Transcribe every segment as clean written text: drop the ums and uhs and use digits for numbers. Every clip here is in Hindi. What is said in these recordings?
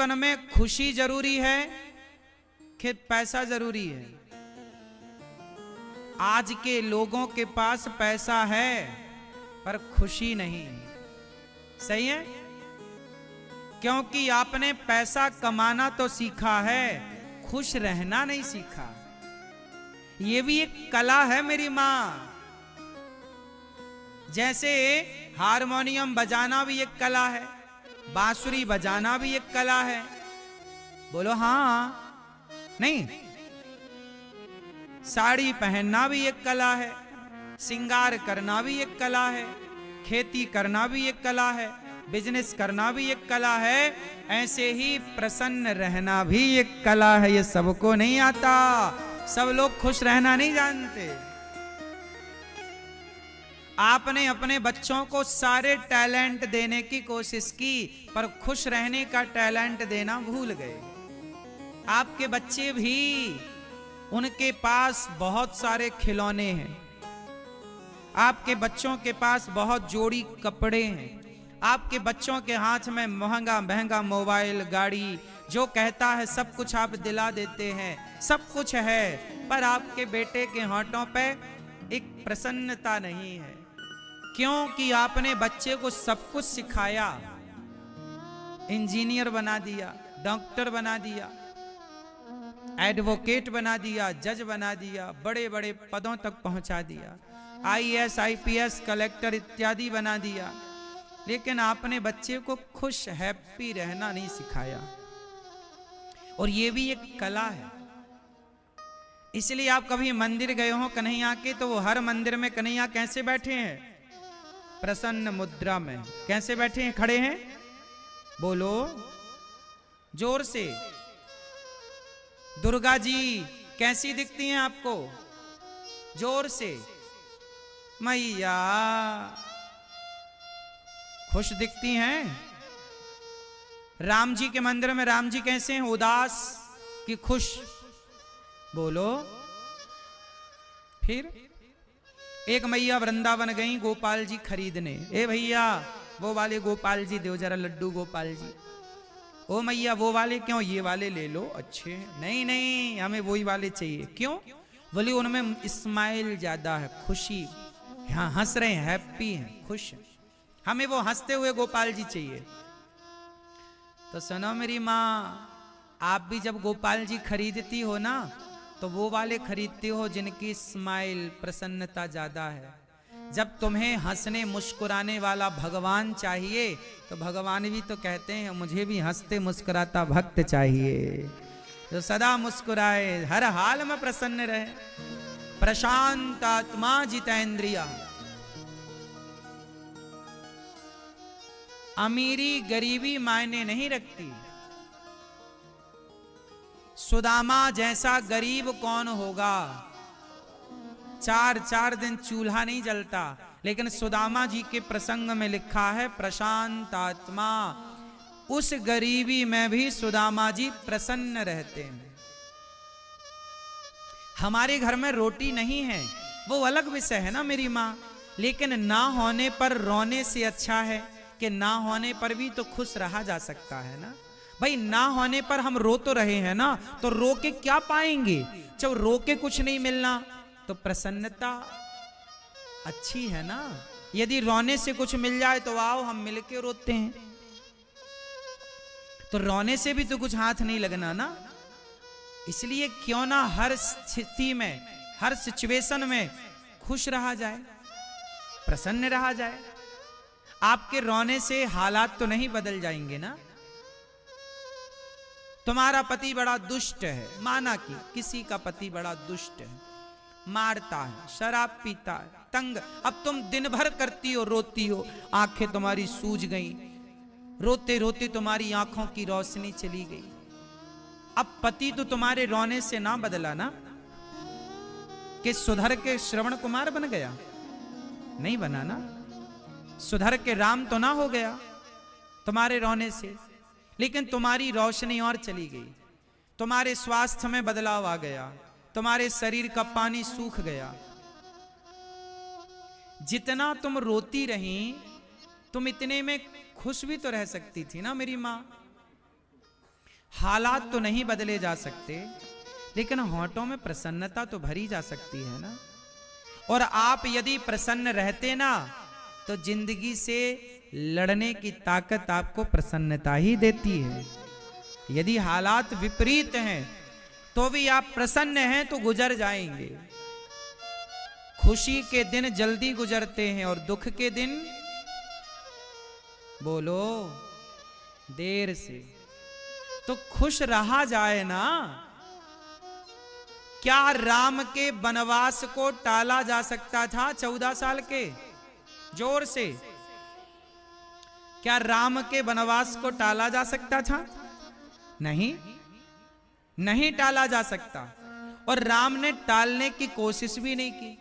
जीवन में खुशी जरूरी है कि पैसा जरूरी है? आज के लोगों के पास पैसा है पर खुशी नहीं है। सही है? क्योंकि आपने पैसा कमाना तो सीखा है, खुश रहना नहीं सीखा। ये भी एक कला है मेरी मां। जैसे हारमोनियम बजाना भी एक कला है, बांसुरी बजाना भी एक कला है। बोलो हाँ नहीं? साड़ी पहनना भी एक कला है, श्रृंगार करना भी एक कला है, खेती करना भी एक कला है, बिजनेस करना भी एक कला है। ऐसे ही प्रसन्न रहना भी एक कला है। ये सबको नहीं आता, सब लोग खुश रहना नहीं जानते। आपने अपने बच्चों को सारे टैलेंट देने की कोशिश की पर खुश रहने का टैलेंट देना भूल गए। आपके बच्चे भी, उनके पास बहुत सारे खिलौने हैं, आपके बच्चों के पास बहुत जोड़ी कपड़े हैं, आपके बच्चों के हाथ में महंगा महंगा मोबाइल, गाड़ी, जो कहता है सब कुछ आप दिला देते हैं, सब कुछ है, पर आपके बेटे के होठों पे एक प्रसन्नता नहीं है। क्योंकि आपने बच्चे को सब कुछ सिखाया, इंजीनियर बना दिया, डॉक्टर बना दिया, एडवोकेट बना दिया, जज बना दिया, बड़े बड़े पदों तक पहुंचा दिया, आईएएस, आईपीएस, कलेक्टर इत्यादि बना दिया, लेकिन आपने बच्चे को खुश हैप्पी रहना नहीं सिखाया। और ये भी एक कला है। इसलिए आप कभी मंदिर गए हो कन्हैया के, तो वो हर मंदिर में कन्हैया कैसे बैठे हैं? प्रसन्न मुद्रा में। कैसे बैठे हैं? खड़े हैं? बोलो जोर से। दुर्गा जी कैसी दिखती हैं आपको? जोर से। मैया खुश दिखती हैं। राम जी के मंदिर में राम जी कैसे हैं? उदास कि खुश? बोलो। फिर एक मैया वृंदावन गई गोपाल जी खरीदने। ए भैया वो वाले गोपाल जी दो जरा, लड्डू गोपाल जी। ओ मैया वो वाले क्यों? ये वाले ले लो, अच्छे हैं। नहीं नहीं, हमें वही वाले चाहिए। क्यों? बोली उनमें स्माइल ज्यादा है, खुशी, हाँ हंस रहे हैं, हैप्पी हैं, खुश हैं, हमें वो हंसते हुए गोपाल जी चाहिए। तो सुनो मेरी माँ, आप भी जब गोपाल जी खरीदती हो ना, तो वो वाले खरीदते हो जिनकी स्माइल, प्रसन्नता ज्यादा है। जब तुम्हें हंसने मुस्कुराने वाला भगवान चाहिए, तो भगवान भी तो कहते हैं मुझे भी हंसते मुस्कुराता भक्त चाहिए, जो सदा मुस्कुराए, हर हाल में प्रसन्न रहे। प्रशांत आत्मा जितेंद्रिया। अमीरी गरीबी मायने नहीं रखती। सुदामा जैसा गरीब कौन होगा? 4 दिन चूल्हा नहीं जलता, लेकिन सुदामा जी के प्रसंग में लिखा है प्रशांत आत्मा। उस गरीबी में भी सुदामा जी प्रसन्न रहते हैं। हमारे घर में रोटी नहीं है, वो अलग विषय है ना मेरी माँ, लेकिन ना होने पर रोने से अच्छा है कि ना होने पर भी तो खुश रहा जा सकता है ना। भाई ना होने पर हम रो तो रहे हैं ना, तो रो के क्या पाएंगे? जब रो के कुछ नहीं मिलना तो प्रसन्नता अच्छी है ना। यदि रोने से कुछ मिल जाए तो आओ हम मिलके रोते हैं। तो रोने से भी तो कुछ हाथ नहीं लगना ना। इसलिए क्यों ना हर स्थिति में, हर सिचुएशन में खुश रहा जाए, प्रसन्न रहा जाए। आपके रोने से हालात तो नहीं बदल जाएंगे ना। तुम्हारा पति बड़ा दुष्ट है, माना कि किसी का पति बड़ा दुष्ट है, मारता है, शराब पीता है, तंग। अब तुम दिन भर करती हो, रोती हो, आंखें तुम्हारी सूज गई, रोते रोते तुम्हारी आंखों की रोशनी चली गई। अब पति तो तुम्हारे रोने से ना बदला ना, कि सुधर के श्रवण कुमार बन गया? नहीं बना ना। सुधर के राम तो ना हो गया तुम्हारे रोने से, लेकिन तुम्हारी रोशनी और चली गई, तुम्हारे स्वास्थ्य में बदलाव आ गया, तुम्हारे शरीर का पानी सूख गया। जितना तुम रोती रही, तुम इतने में खुश भी तो रह सकती थी ना मेरी माँ। हालात तो नहीं बदले जा सकते, लेकिन होठों में प्रसन्नता तो भरी जा सकती है ना। और आप यदि प्रसन्न रहते ना, तो जिंदगी से लड़ने की ताकत आपको प्रसन्नता ही देती है। यदि हालात विपरीत हैं तो भी आप प्रसन्न हैं तो गुजर जाएंगे। खुशी के दिन जल्दी गुजरते हैं और दुख के दिन बोलो देर से। तो खुश रहा जाए ना। क्या राम के वनवास को टाला जा सकता था 14 साल के? जोर से, क्या राम के वनवास को टाला जा सकता था? नहीं, नहीं टाला जा सकता। और राम ने टालने की कोशिश भी नहीं की।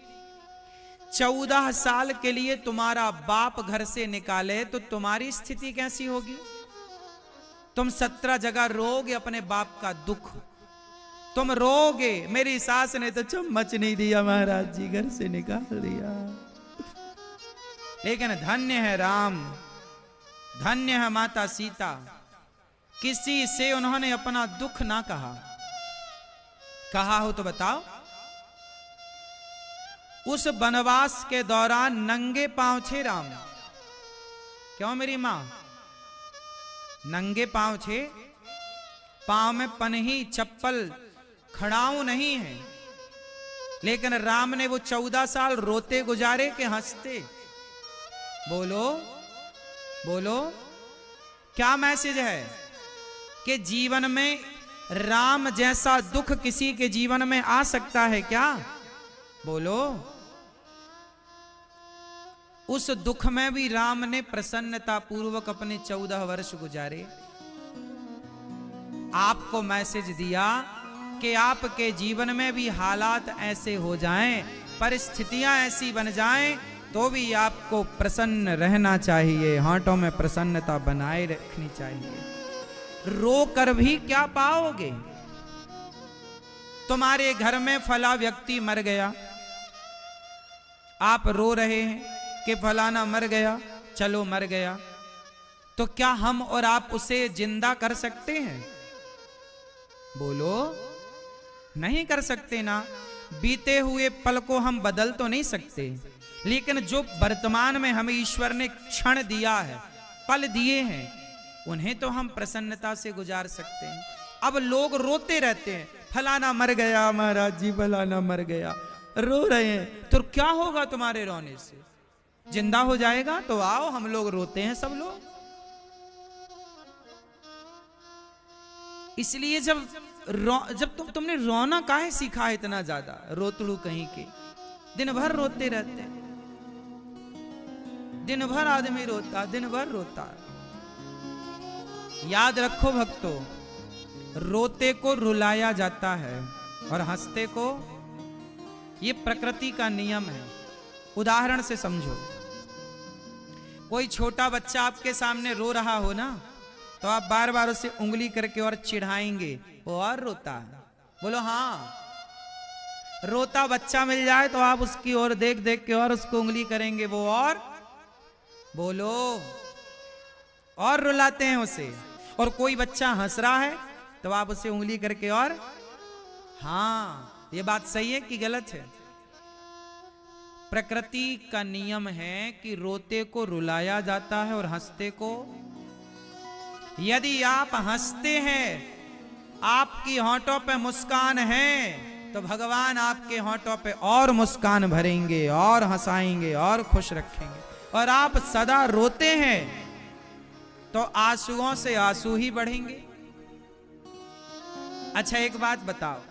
14 साल के लिए तुम्हारा बाप घर से निकाले तो तुम्हारी स्थिति कैसी होगी? तुम 17 जगह रोगे अपने बाप का दुख। तुम रोगे, मेरी सास ने तो चम्मच नहीं दिया, महाराज जी घर से निकाल दिया। लेकिन धन्य है राम, धन्य है माता सीता, किसी से उन्होंने अपना दुख ना कहा। कहा हो तो बताओ। उस वनवास के दौरान नंगे पांव थे राम। क्यों मेरी मां? नंगे पांव थे, पांव में पनही चप्पल खड़ाऊ नहीं है। लेकिन राम ने वो 14 साल रोते गुजारे कि हंसते? बोलो बोलो, क्या मैसेज है? कि जीवन में राम जैसा दुख किसी के जीवन में आ सकता है क्या? बोलो। उस दुख में भी राम ने प्रसन्नता पूर्वक अपने 14 वर्ष गुजारे। आपको मैसेज दिया कि आपके जीवन में भी हालात ऐसे हो जाएं, परिस्थितियां ऐसी बन जाएं, तो भी आपको प्रसन्न रहना चाहिए, होठों में प्रसन्नता बनाए रखनी चाहिए। रो कर भी क्या पाओगे? तुम्हारे घर में फला व्यक्ति मर गया, आप रो रहे हैं कि फलाना मर गया, चलो मर गया, तो क्या हम और आप उसे जिंदा कर सकते हैं? बोलो, नहीं कर सकते ना। बीते हुए पल को हम बदल तो नहीं सकते, लेकिन जो वर्तमान में हमें ईश्वर ने क्षण दिया है, पल दिए हैं, उन्हें तो हम प्रसन्नता से गुजार सकते हैं। अब लोग रोते रहते हैं, फलाना मर गया, महाराज जी फलाना मर गया, रो रहे हैं। तो क्या होगा तुम्हारे रोने से? जिंदा हो जाएगा? तो आओ, हम लोग रोते हैं सब लोग। इसलिए जब तुमने रोना काहे सीखा है इतना ज्यादा? रोतड़ू कहीं के, दिन भर रोते रहते हैं, दिन भर आदमी रोता, दिन भर रोता। याद रखो भक्तों, रोते को रुलाया जाता है और हंसते को, ये प्रकृति का नियम है। उदाहरण से समझो, कोई छोटा बच्चा आपके सामने रो रहा हो ना, तो आप बार बार उसे उंगली करके और चिढ़ाएंगे, वो और रोता है। बोलो हाँ। रोता बच्चा मिल जाए तो आप उसकी ओर देख देख के और उसको उंगली करेंगे, वो और बोलो और रुलाते हैं उसे। और कोई बच्चा हंस रहा है तो आप उसे उंगली करके और, हाँ ये बात सही है कि गलत है? प्रकृति का नियम है कि रोते को रुलाया जाता है और हंसते को। यदि आप हंसते हैं, आपकी होठों पे मुस्कान है, तो भगवान आपके होठों पे और मुस्कान भरेंगे और हंसाएंगे और खुश रखेंगे। और आप सदा रोते हैं तो आंसुओं से आंसू ही बढ़ेंगे। अच्छा एक बात बताओ,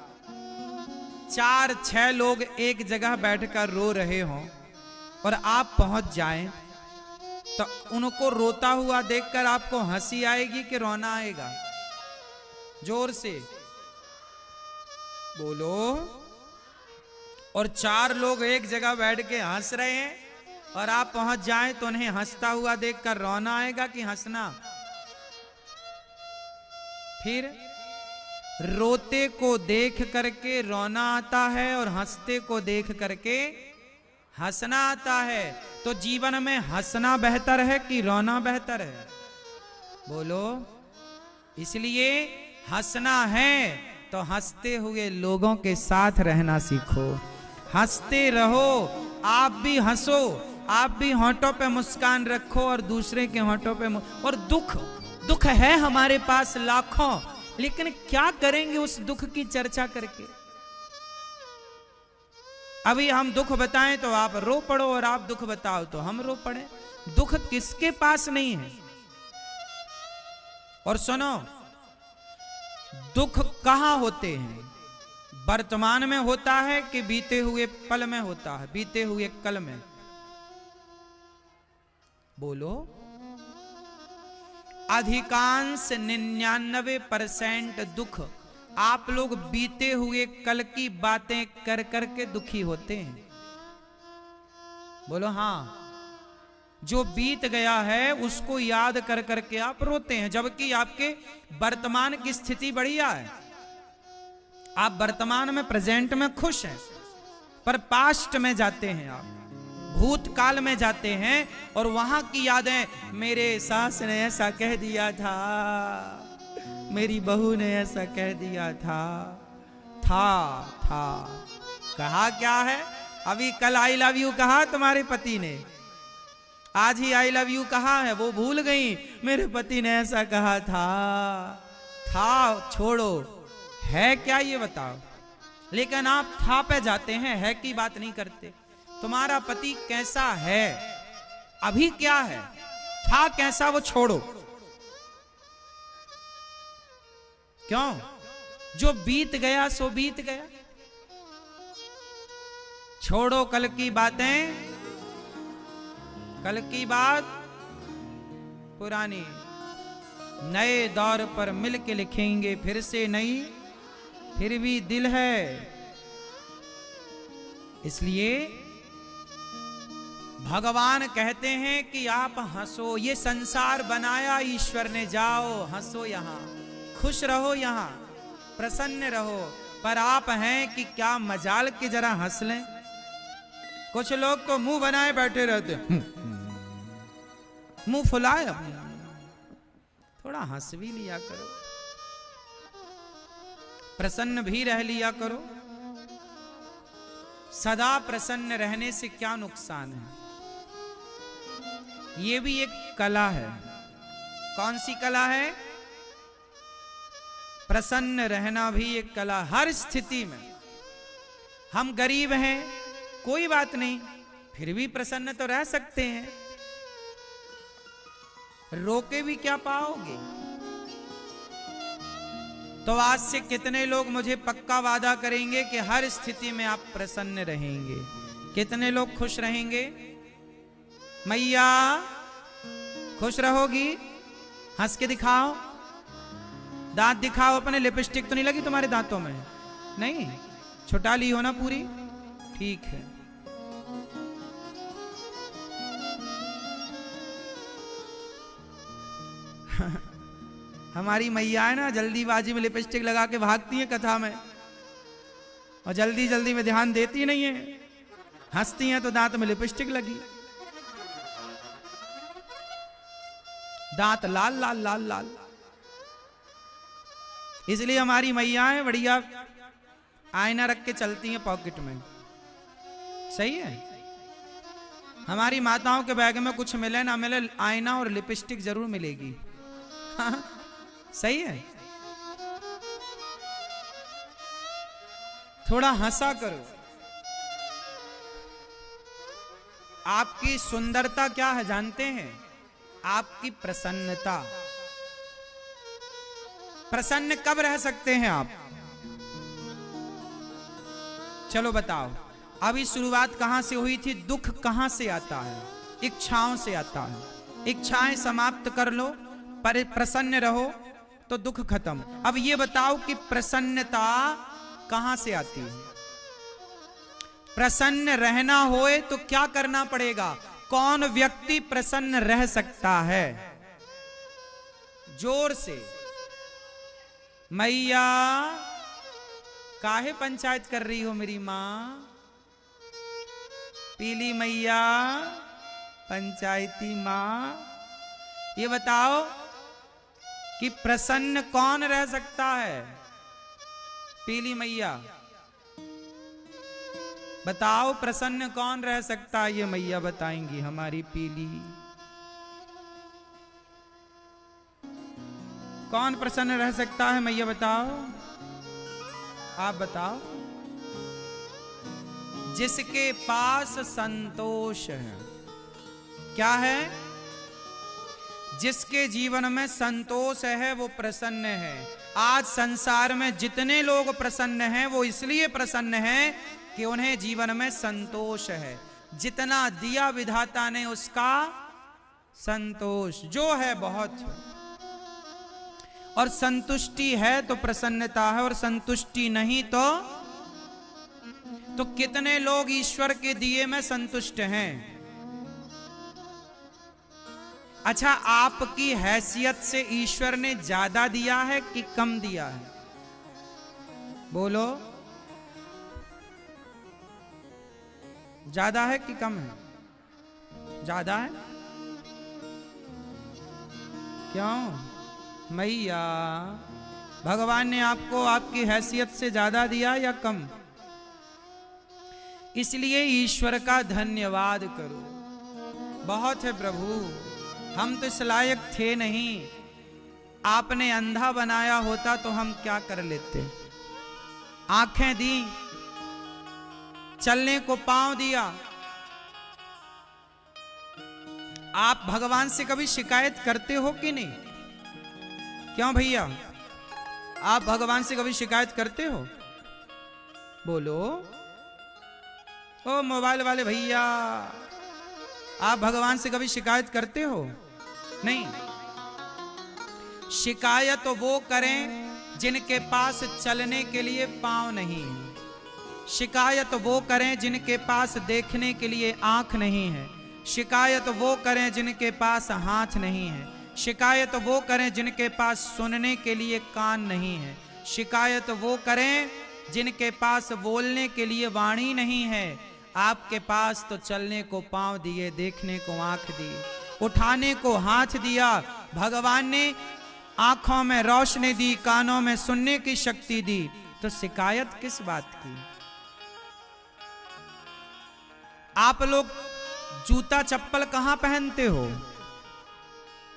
4-6 लोग एक जगह बैठकर रो रहे हों और आप पहुंच जाएं, तो उनको रोता हुआ देखकर आपको हंसी आएगी कि रोना आएगा? जोर से बोलो। और 4 लोग एक जगह बैठ के हंस रहे हैं और आप पहुंच जाएं तो उन्हें हंसता हुआ देखकर रोना आएगा कि हंसना? फिर रोते को देख करके रोना आता है और हंसते को देख करके हंसना आता है। तो जीवन में हंसना बेहतर है कि रोना बेहतर है? बोलो। इसलिए हंसना है तो हंसते हुए लोगों के साथ रहना सीखो। हंसते रहो, आप भी हंसो, आप भी होंठों पे मुस्कान रखो और दूसरे के होंठों पे और दुख है हमारे पास लाखों, लेकिन क्या करेंगे उस दुख की चर्चा करके। अभी हम दुख बताएं तो आप रो पड़ो और आप दुख बताओ तो हम रो पड़े। दुख किसके पास नहीं है। और सुनो, दुख कहां होते हैं? वर्तमान में होता है कि बीते हुए पल में होता है, बीते हुए कल में? बोलो। अधिकांश 99% दुख आप लोग बीते हुए कल की बातें कर करके दुखी होते हैं। बोलो हाँ। जो बीत गया है उसको याद कर करके आप रोते हैं, जबकि आपके वर्तमान की स्थिति बढ़िया है। आप वर्तमान में प्रेजेंट में खुश हैं, पर पास्ट में जाते हैं, आप भूतकाल में जाते हैं और वहां की यादें, मेरे सास ने ऐसा कह दिया था, मेरी बहू ने ऐसा कह दिया था। कहा क्या है? अभी कल आई लव यू कहा तुम्हारे पति ने, आज ही आई लव यू कहा है, वो भूल गई मेरे पति ने ऐसा कहा था। छोड़ो, है क्या ये बताओ। लेकिन आप था पे जाते हैं, है की बात नहीं करते। तुम्हारा पति कैसा है, अभी क्या है, था कैसा, वो छोड़ो। क्यों? जो बीत गया सो बीत गया। छोड़ो कल की बातें, कल की बात पुरानी। नए दौर पर मिलके लिखेंगे फिर से नई, फिर भी दिल है। इसलिए भगवान कहते हैं कि आप हंसो, ये संसार बनाया ईश्वर ने, जाओ हंसो, यहां खुश रहो, यहां प्रसन्न रहो। पर आप हैं कि क्या मजाल के जरा हंस लें। कुछ लोग तो मुंह बनाए बैठे रहते, मुंह फुलाए, थोड़ा हंस भी लिया करो, प्रसन्न भी रह लिया करो। सदा प्रसन्न रहने से क्या नुकसान है? ये भी एक कला है। कौन सी कला है? प्रसन्न रहना भी एक कला। हर स्थिति में हम गरीब हैं, कोई बात नहीं, फिर भी प्रसन्न तो रह सकते हैं। रोके भी क्या पाओगे। तो आज से कितने लोग मुझे पक्का वादा करेंगे कि हर स्थिति में आप प्रसन्न रहेंगे? कितने लोग खुश रहेंगे? मैया खुश रहोगी? हंस के दिखाओ, दांत दिखाओ अपने। लिपस्टिक तो नहीं लगी तुम्हारे दांतों में? नहीं, छुटा ली हो ना पूरी? ठीक है। हमारी मैया है ना, जल्दीबाजी में लिपस्टिक लगा के भागती है कथा में, और जल्दी जल्दी में ध्यान देती नहीं है। हंसती हैं तो दांत में लिपस्टिक लगी, दांत लाल लाल लाल लाल। इसलिए हमारी मैयाएं बढ़िया आईना रख के चलती हैं पॉकेट में। सही है। हमारी माताओं के बैग में कुछ मिले ना मिले, आईना और लिपस्टिक जरूर मिलेगी। हाँ, सही है। थोड़ा हंसा करो। आपकी सुंदरता क्या है जानते हैं? आपकी प्रसन्नता। प्रसन्न कब रह सकते हैं आप? चलो बताओ। अभी शुरुआत कहां से हुई थी? दुख कहां से आता है? इच्छाओं से आता है। इच्छाएं समाप्त कर लो, पर प्रसन्न रहो तो दुख खत्म। अब ये बताओ कि प्रसन्नता कहां से आती है? प्रसन्न रहना होए तो क्या करना पड़ेगा? कौन व्यक्ति प्रसन्न रह सकता है? जोर से। मैया काहे पंचायत कर रही हो मेरी मां? पीली मैया, पंचायती मां, ये बताओ कि प्रसन्न कौन रह सकता है? पीली मैया बताओ, प्रसन्न कौन रह सकता है? ये मैया बताएंगी, हमारी पीली। कौन प्रसन्न रह सकता है मैया बताओ, आप बताओ। जिसके पास संतोष है। क्या है? जिसके जीवन में संतोष है वो प्रसन्न है। आज संसार में जितने लोग प्रसन्न हैं वो इसलिए प्रसन्न हैं कि उन्हें जीवन में संतोष है। जितना दिया विधाता ने उसका संतोष जो है बहुत है। और संतुष्टि है तो प्रसन्नता है, और संतुष्टि नहीं तो कितने लोग ईश्वर के दिए में संतुष्ट हैं? अच्छा, आपकी हैसियत से ईश्वर ने ज्यादा दिया है कि कम दिया है? बोलो, ज्यादा है कि कम है? ज्यादा है। क्यों मैया? भगवान ने आपको आपकी हैसियत से ज्यादा दिया या कम? इसलिए ईश्वर का धन्यवाद करो। बहुत है प्रभु, हम तो इस लायक थे नहीं। आपने अंधा बनाया होता तो हम क्या कर लेते? आंखें दी, चलने को पांव दिया। आप भगवान से कभी शिकायत करते हो कि नहीं? क्यों भैया, आप भगवान से कभी शिकायत करते हो? बोलो। ओ मोबाइल वाले भैया, आप भगवान से कभी शिकायत करते हो? नहीं। शिकायत वो करें जिनके पास चलने के लिए पांव नहीं है। शिकायत वो करें जिनके पास देखने के लिए आंख नहीं है। शिकायत वो करें जिनके पास हाथ नहीं है। शिकायत वो करें जिनके पास सुनने के लिए कान नहीं है। शिकायत वो करें जिनके पास बोलने के लिए वाणी नहीं है। आपके पास तो चलने को पांव दिए, देखने को आंख दी, उठाने को हाथ दिया। भगवान ने आंखों में रोशनी दी, कानों में सुनने की शक्ति दी, तो शिकायत किस बात की? आप लोग जूता चप्पल कहां पहनते हो?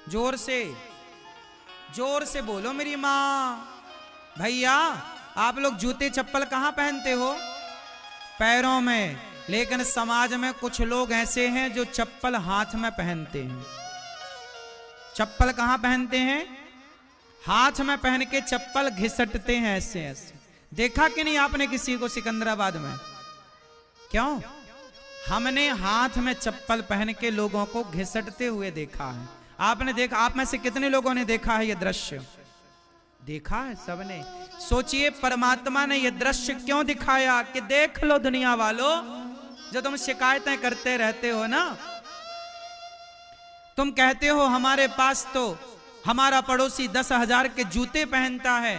जोर से, जोर से बोलो मेरी मां। भैया, आप लोग जूते चप्पल कहां पहनते हो? पैरों में। लेकिन समाज में कुछ लोग ऐसे हैं जो चप्पल हाथ में पहनते हैं। चप्पल कहां पहनते हैं? हाथ में पहन के चप्पल घिसटते हैं ऐसे ऐसे। देखा कि नहीं आपने किसी को सिकंदराबाद में? क्यों? हमने हाथ में चप्पल पहन के लोगों को घिसटते हुए देखा है। आपने देखा? आप में से कितने लोगों ने देखा है ये दृश्य? देखा है सबने। सोचिए, परमात्मा ने ये दृश्य क्यों दिखाया कि देख लो दुनिया वालों, जो तुम शिकायतें करते रहते हो ना, तुम कहते हो हमारे पास तो हमारा पड़ोसी 10,000 के जूते पहनता है।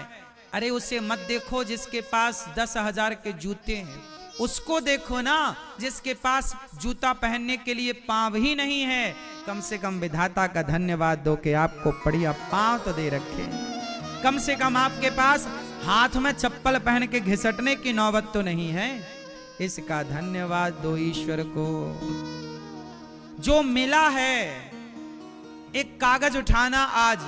अरे उसे मत देखो जिसके पास 10,000 के जूते हैं, उसको देखो ना जिसके पास जूता पहनने के लिए पांव ही नहीं है। कम से कम विधाता का धन्यवाद दो कि आपको बढ़िया पांव तो दे रखे। कम से कम आपके पास हाथ में चप्पल पहन के घिसटने की नौबत तो नहीं है। इसका धन्यवाद दो ईश्वर को। जो मिला है, एक कागज उठाना, आज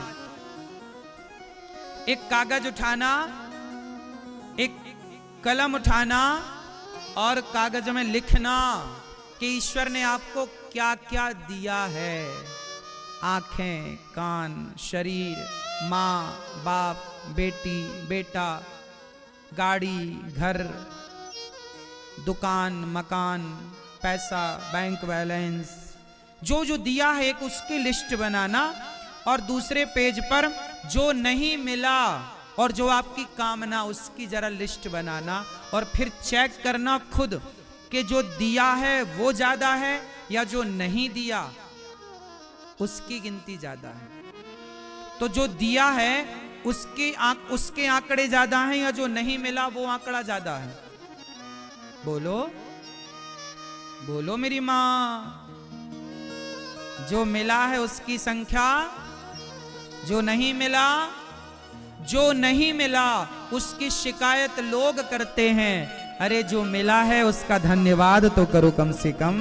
एक कागज उठाना, एक कलम उठाना और कागज में लिखना कि ईश्वर ने आपको क्या क्या दिया है। आंखें, कान, शरीर, माँ, बाप, बेटी, बेटा, गाड़ी, घर, दुकान, मकान, पैसा, बैंक बैलेंस, जो जो दिया है एक उसकी लिस्ट बनाना, और दूसरे पेज पर जो नहीं मिला और जो आपकी कामना उसकी जरा लिस्ट बनाना, और फिर चेक करना खुद कि जो दिया है वो ज्यादा है या जो नहीं दिया उसकी गिनती ज्यादा है। तो जो दिया है उसके आंकड़े ज्यादा हैं या जो नहीं मिला वो आंकड़ा ज्यादा है? बोलो, बोलो मेरी मां। जो मिला है उसकी संख्या जो नहीं मिला, जो नहीं मिला उसकी शिकायत लोग करते हैं। अरे जो मिला है उसका धन्यवाद तो करो कम से कम।